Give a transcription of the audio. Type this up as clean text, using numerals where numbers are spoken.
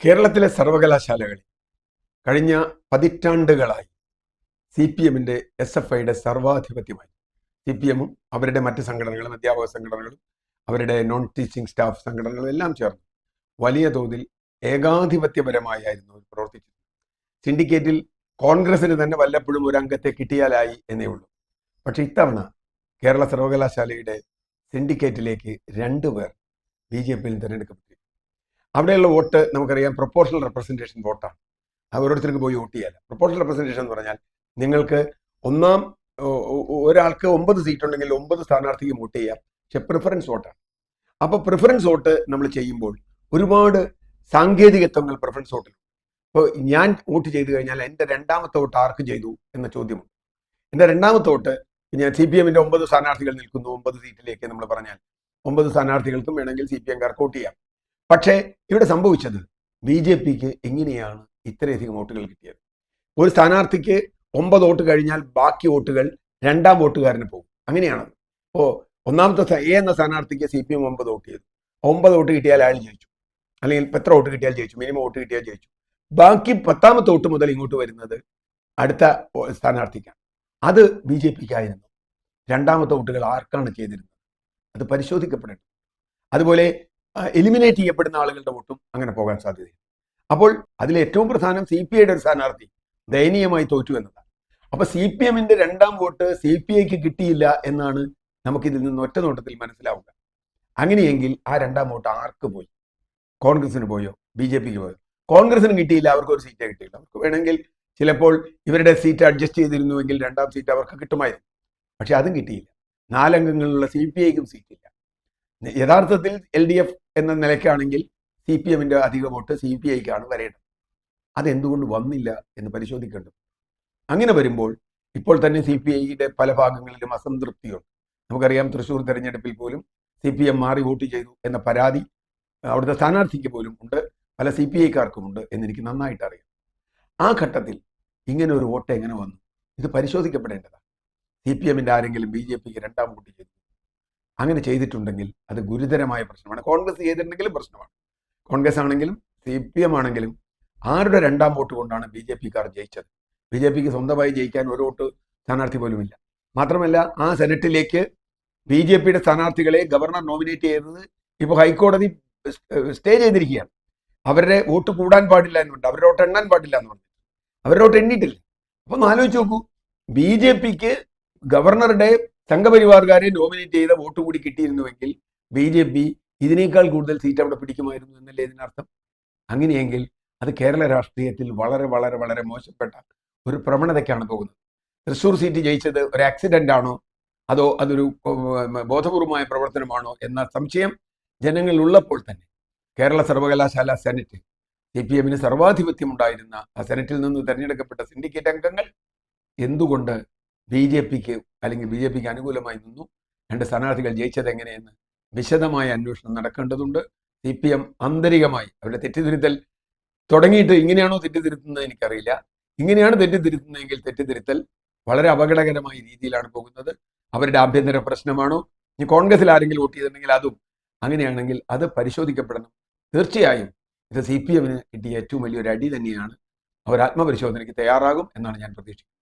കേരളത്തിലെ സർവകലാശാലകളിൽ കഴിഞ്ഞ പതിറ്റാണ്ടുകളായി സി പി എമ്മിൻ്റെ SFIയുടെ സർവാധിപത്യമായി സി പി എമ്മും അവരുടെ മറ്റ് സംഘടനകളും അധ്യാപക സംഘടനകളും അവരുടെ നോൺ ടീച്ചിങ് സ്റ്റാഫ് സംഘടനകളും എല്ലാം ചേർന്ന് വലിയ തോതിൽ ഏകാധിപത്യപരമായിരുന്നു പ്രവർത്തിച്ചത്. സിൻഡിക്കേറ്റിൽ കോൺഗ്രസിന് തന്നെ വല്ലപ്പോഴും ഒരു അംഗത്തെ കിട്ടിയാലായി എന്നേ ഉള്ളൂ. പക്ഷെ ഇത്തവണ കേരള സർവകലാശാലയുടെ സിൻഡിക്കേറ്റിലേക്ക് 2 പേർ BJPയിൽ തിരഞ്ഞെടുക്കപ്പെട്ടു. അവിടെയുള്ള വോട്ട് നമുക്കറിയാം, പ്രൊപ്പോർഷണൽ റെപ്രസെൻറ്റേഷൻ വോട്ടാണ്. അത് ഓരോരുത്തർക്ക് പോയി വോട്ട് ചെയ്യാൻ. പ്രൊപ്പോർഷണൽ റെപ്രസെൻറ്റേഷൻ എന്ന് പറഞ്ഞാൽ നിങ്ങൾക്ക് ഒരാൾക്ക് 9 സീറ്റ് ഉണ്ടെങ്കിൽ 9 സ്ഥാനാർത്ഥിക്ക് വോട്ട് ചെയ്യാം. പക്ഷെ പ്രിഫറൻസ് വോട്ടാണ്. അപ്പോൾ പ്രിഫറൻസ് വോട്ട് നമ്മൾ ചെയ്യുമ്പോൾ ഒരുപാട് സാങ്കേതികത്വങ്ങൾ പ്രിഫറൻസ് വോട്ടിൽ. ഇപ്പോൾ ഞാൻ വോട്ട് ചെയ്തു കഴിഞ്ഞാൽ എൻ്റെ രണ്ടാമത്തെ വോട്ട് ആർക്ക് ചെയ്തു എന്ന ചോദ്യമുണ്ട്. എൻ്റെ രണ്ടാമത്തെ വോട്ട് ഞാൻ CPM 9 സ്ഥാനാർത്ഥികൾ നിൽക്കുന്നു 9 സീറ്റിലേക്ക് നമ്മൾ പറഞ്ഞാൽ 9 സ്ഥാനാർത്ഥികൾക്കും വേണമെങ്കിൽ CPM വോട്ട് ചെയ്യാം. പക്ഷേ ഇവിടെ സംഭവിച്ചത് BJPക്ക് എങ്ങനെയാണ് ഇത്രയധികം വോട്ടുകൾ കിട്ടിയത്? ഒരു സ്ഥാനാർത്ഥിക്ക് 9 വോട്ട് കഴിഞ്ഞാൽ ബാക്കി വോട്ടുകൾ രണ്ടാം വോട്ടുകാരന് പോകും. അങ്ങനെയാണത്. ഇപ്പോൾ ഒന്നാമത്തെ A എന്ന സ്ഥാനാർത്ഥിക്ക് CPM 9 വോട്ട് ചെയ്തു. 9 വോട്ട് കിട്ടിയാൽ അയാൾ ജയിച്ചു, അല്ലെങ്കിൽ എത്ര വോട്ട് കിട്ടിയാൽ ജയിച്ചു, മിനിമം വോട്ട് കിട്ടിയാൽ ജയിച്ചു. ബാക്കി 10ാമത്തെ വോട്ട് മുതൽ ഇങ്ങോട്ട് വരുന്നത് അടുത്ത സ്ഥാനാർത്ഥിക്കാണ്. അത് BJPക്കായിരുന്നു. രണ്ടാമത്തെ വോട്ടുകൾ ആർക്കാണ് ചെയ്തിരുന്നത്? അത് പരിശോധിക്കപ്പെടേണ്ടത്. അതുപോലെ എലിമിനേറ്റ് ചെയ്യപ്പെടുന്ന ആളുകളുടെ വോട്ടും അങ്ങനെ പോകാൻ സാധ്യതയുണ്ട്. അപ്പോൾ അതിൽ ഏറ്റവും പ്രധാനം CPIയുടെ ഒരു സ്ഥാനാർത്ഥി ദയനീയമായി തോറ്റു എന്നതാണ്. അപ്പൊ CPMന്റെ രണ്ടാം വോട്ട് CPIക്ക് കിട്ടിയില്ല എന്നാണ് നമുക്കിതിൽ നിന്ന് ഒറ്റ നോട്ടത്തിൽ മനസ്സിലാവുക. അങ്ങനെയെങ്കിൽ ആ രണ്ടാം വോട്ട് ആർക്ക് പോയി? കോൺഗ്രസിന് പോയോ? BJPക്ക് പോയോ? കോൺഗ്രസിന് കിട്ടിയില്ല, അവർക്ക് ഒരു സീറ്റേ കിട്ടിയില്ല. അവർക്ക് വേണമെങ്കിൽ ചിലപ്പോൾ ഇവരുടെ സീറ്റ് അഡ്ജസ്റ്റ് ചെയ്തിരുന്നുവെങ്കിൽ രണ്ടാം സീറ്റ് അവർക്ക് കിട്ടുമായിരുന്നു. പക്ഷെ അതും കിട്ടിയില്ല. 4 അംഗങ്ങളുള്ള CPIക്കും സീറ്റില്ല. യഥാർത്ഥത്തിൽ LDF എന്ന നിലയ്ക്കാണെങ്കിൽ CPMന്റെ അധിക വോട്ട് CPIക്കാണ് വരേണ്ടത്. അതെന്തുകൊണ്ട് വന്നില്ല എന്ന് പരിശോധിക്കേണ്ടത്. അങ്ങനെ വരുമ്പോൾ ഇപ്പോൾ തന്നെ CPIയുടെ പല ഭാഗങ്ങളിലും അസംതൃപ്തിയുണ്ട്. നമുക്കറിയാം, തൃശ്ശൂർ തെരഞ്ഞെടുപ്പിൽ പോലും CPM മാറി വോട്ട് ചെയ്തു എന്ന പരാതി അവിടുത്തെ സ്ഥാനാർത്ഥിക്ക് പോലും ഉണ്ട്, പല CPIക്കാർക്കും ഉണ്ട് എന്നെനിക്ക് നന്നായിട്ട് അറിയാം. ആ ഘട്ടത്തിൽ ഇങ്ങനെ ഒരു വോട്ട് എങ്ങനെ വന്നു? ഇത് പരിശോധിക്കപ്പെടേണ്ടതാണ്. CPMന്റെ ആരെങ്കിലും BJPക്ക് രണ്ടാം വോട്ട് ചെയ്തു? അങ്ങനെ ചെയ്തിട്ടുണ്ടെങ്കിൽ അത് ഗുരുതരമായ പ്രശ്നമാണ്. കോൺഗ്രസ് ചെയ്തിട്ടുണ്ടെങ്കിലും പ്രശ്നമാണ്. കോൺഗ്രസ് ആണെങ്കിലും CPM ആണെങ്കിലും ആരുടെ രണ്ടാം വോട്ട് കൊണ്ടാണ് BJPക്കാർ ജയിച്ചത്? BJPക്ക് സ്വന്തമായി ജയിക്കാൻ ഒരു വോട്ട് സ്ഥാനാർത്ഥി പോലുമില്ല. മാത്രമല്ല, ആ സെനറ്റിലേക്ക് BJPയുടെ സ്ഥാനാർത്ഥികളെ ഗവർണർ നോമിനേറ്റ് ചെയ്തത് ഇപ്പോൾ ഹൈക്കോടതി സ്റ്റേ ചെയ്തിരിക്കുകയാണ്. അവരുടെ വോട്ട് കൂടാൻ പാടില്ല എന്നുണ്ട്, അവരുടെ വോട്ട് എണ്ണാൻ പാടില്ല എന്ന് പറഞ്ഞു. അവരുടെ വോട്ട് എണ്ണിയിട്ടില്ല. അപ്പൊ ഒന്ന് ആലോചിച്ച് നോക്കൂ, BJPക്ക് ഗവർണറുടെ സംഘപരിവാറുകാരെ നോമിനേറ്റ് ചെയ്ത വോട്ട് കൂടി കിട്ടിയിരുന്നുവെങ്കിൽ BJP ഇതിനേക്കാൾ കൂടുതൽ സീറ്റ് അവിടെ പിടിക്കുമായിരുന്നു എന്നല്ലേ ഇതിനർത്ഥം? അങ്ങനെയെങ്കിൽ അത് കേരള രാഷ്ട്രീയത്തിൽ വളരെ വളരെ വളരെ മോശപ്പെട്ട ഒരു പ്രവണതയ്ക്കാണ് പോകുന്നത്. തൃശ്ശൂർ സീറ്റ് ജയിച്ചത് ഒരു ആക്സിഡന്റ് ആണോ, അതോ അതൊരു ബോധപൂർവമായ പ്രവർത്തനമാണോ എന്ന സംശയം ജനങ്ങളിൽ ഉള്ളപ്പോൾ തന്നെ കേരള സർവകലാശാല സെനറ്റ്, CPMന് സർവാധിപത്യം ഉണ്ടായിരുന്ന ആ സെനറ്റിൽ നിന്ന് തെരഞ്ഞെടുക്കപ്പെട്ട സിൻഡിക്കേറ്റ് അംഗങ്ങൾ എന്തുകൊണ്ട് BJPക്ക് അല്ലെങ്കിൽ BJPക്ക് അനുകൂലമായി നിന്നു? 2 സ്ഥാനാർത്ഥികൾ ജയിച്ചത് എങ്ങനെയെന്ന് വിശദമായ അന്വേഷണം നടക്കേണ്ടതുണ്ട്. CPM ആന്തരികമായി അവരുടെ തെറ്റിദ്ധരുത്തൽ തുടങ്ങിയിട്ട് ഇങ്ങനെയാണോ തെറ്റിദ്ധരുത്തുന്നത് എനിക്കറിയില്ല. ഇങ്ങനെയാണ് തെറ്റിദ്ധരുത്തുന്നതെങ്കിൽ തെറ്റിദ്ധരുത്തൽ വളരെ അപകടകരമായ രീതിയിലാണ് പോകുന്നത്. അവരുടെ ആഭ്യന്തര പ്രശ്നമാണോ? ഇനി കോൺഗ്രസിൽ ആരെങ്കിലും വോട്ട് ചെയ്തിട്ടുണ്ടെങ്കിൽ അതും. അങ്ങനെയാണെങ്കിൽ അത് പരിശോധിക്കപ്പെടണം. തീർച്ചയായും ഇത് CPMന് കിട്ടിയ ഏറ്റവും വലിയൊരു അടി തന്നെയാണ്. അവർ ആത്മപരിശോധനയ്ക്ക് തയ്യാറാകും എന്നാണ് ഞാൻ പ്രതീക്ഷിക്കുന്നത്.